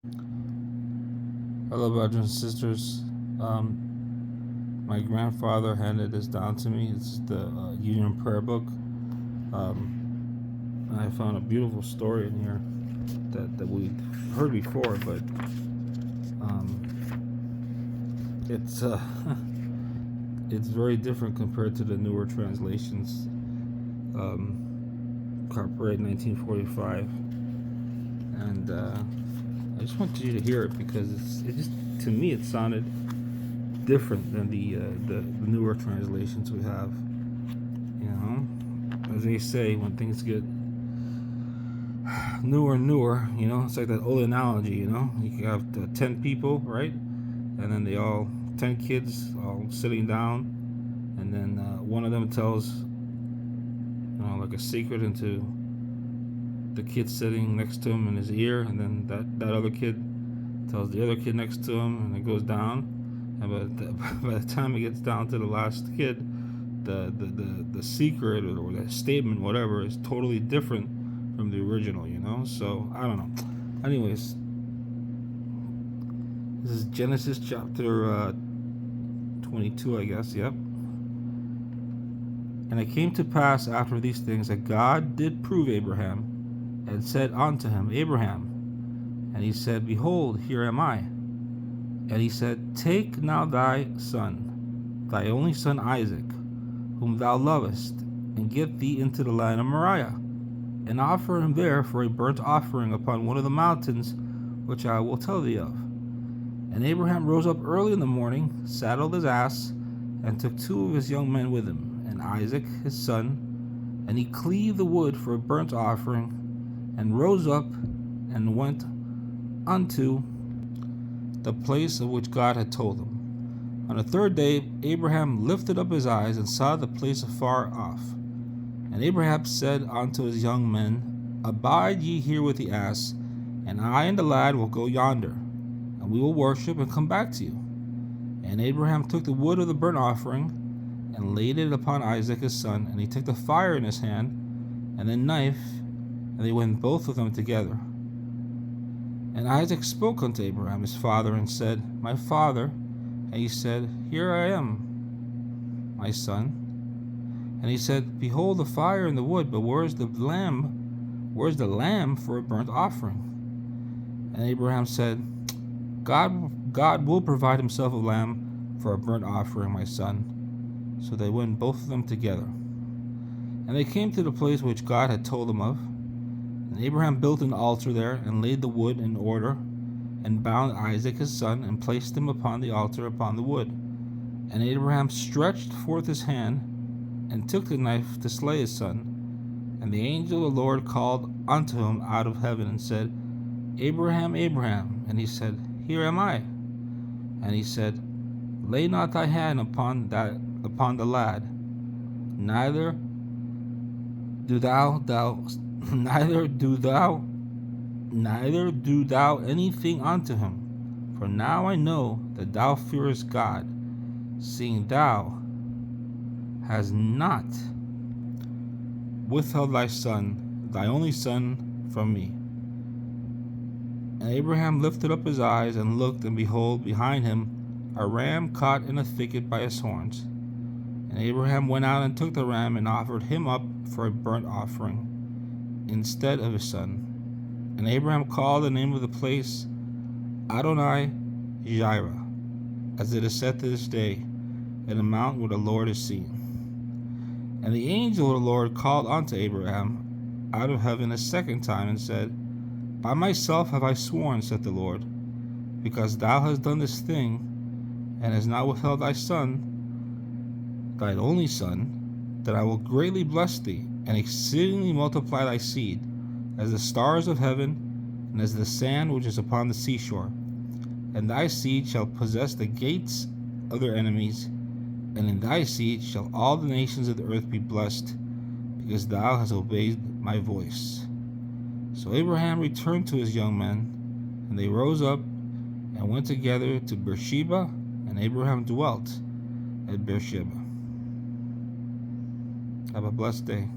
Hello, brothers and sisters. My grandfather handed this down to me. It's the Union Prayer Book. And I found a beautiful story in here that we heard before, but it's it's very different compared to the newer translations. Copyright 1945, and I just want you to hear it because it just, to me, it sounded different than the newer translations we have. You know, as they say, when things get newer and newer, you know, it's like that old analogy. You know, you have 10 people, right? And then 10 kids all sitting down, and then one of them tells, you know, like a secret into the kid sitting next to him in his ear, and then that other kid tells the other kid next to him, and it goes down. And by the time it gets down to the last kid, the secret or the statement, whatever, is totally different from the original, you know? So, I don't know. Anyways, this is Genesis chapter 22, I guess, yep. And it came to pass after these things that God did prove Abraham, and said unto him, Abraham. And he said, Behold, here am I. And he said, Take now thy son, thy only son Isaac, whom thou lovest, and get thee into the land of Moriah, and offer him there for a burnt offering upon one of the mountains which I will tell thee of. And Abraham rose up early in the morning, saddled his ass, and took 2 of his young men with him, and Isaac his son, and he cleaved the wood for a burnt offering, and rose up and went unto the place of which God had told him. On the 3rd day Abraham lifted up his eyes and saw the place afar off. And Abraham said unto his young men, Abide ye here with the ass, and I and the lad will go yonder, and we will worship and come back to you. And Abraham took the wood of the burnt offering, and laid it upon Isaac his son, and he took the fire in his hand, and the knife, and they went both of them together. And Isaac spoke unto Abraham his father, and said, My father. And he said, Here I am, my son. And he said, Behold the fire and the wood, but where's the lamb? Where's the lamb for a burnt offering? And Abraham said, God will provide himself a lamb for a burnt offering, my son. So they went both of them together. And they came to the place which God had told them of. And Abraham built an altar there, and laid the wood in order, and bound Isaac his son, and placed him upon the altar upon the wood. And Abraham stretched forth his hand, and took the knife to slay his son. And the angel of the Lord called unto him out of heaven, and said, Abraham, Abraham. And he said, Here am I. And he said, Lay not thy hand upon the lad, neither do thou anything unto him. For now I know that thou fearest God, seeing thou hast not withheld thy son, thy only son, from me. And Abraham lifted up his eyes and looked, and behold, behind him a ram caught in a thicket by his horns. And Abraham went out and took the ram, and offered him up for a burnt offering instead of his son. And Abraham called the name of the place ADONAI Jireh, as it is said to this day, in the mount where the Lord is seen. And the angel of the Lord called unto Abraham out of heaven a second time, and said, By myself have I sworn, saith the Lord, because thou hast done this thing, and hast not withheld thy son, thine only son, that I will greatly bless thee, and exceedingly multiply thy seed, as the stars of heaven, and as the sand which is upon the seashore. And thy seed shall possess the gates of their enemies, and in thy seed shall all the nations of the earth be blessed, because thou hast obeyed my voice. So Abraham returned to his young men, and they rose up and went together to Beersheba, and Abraham dwelt at Beersheba. Have a blessed day.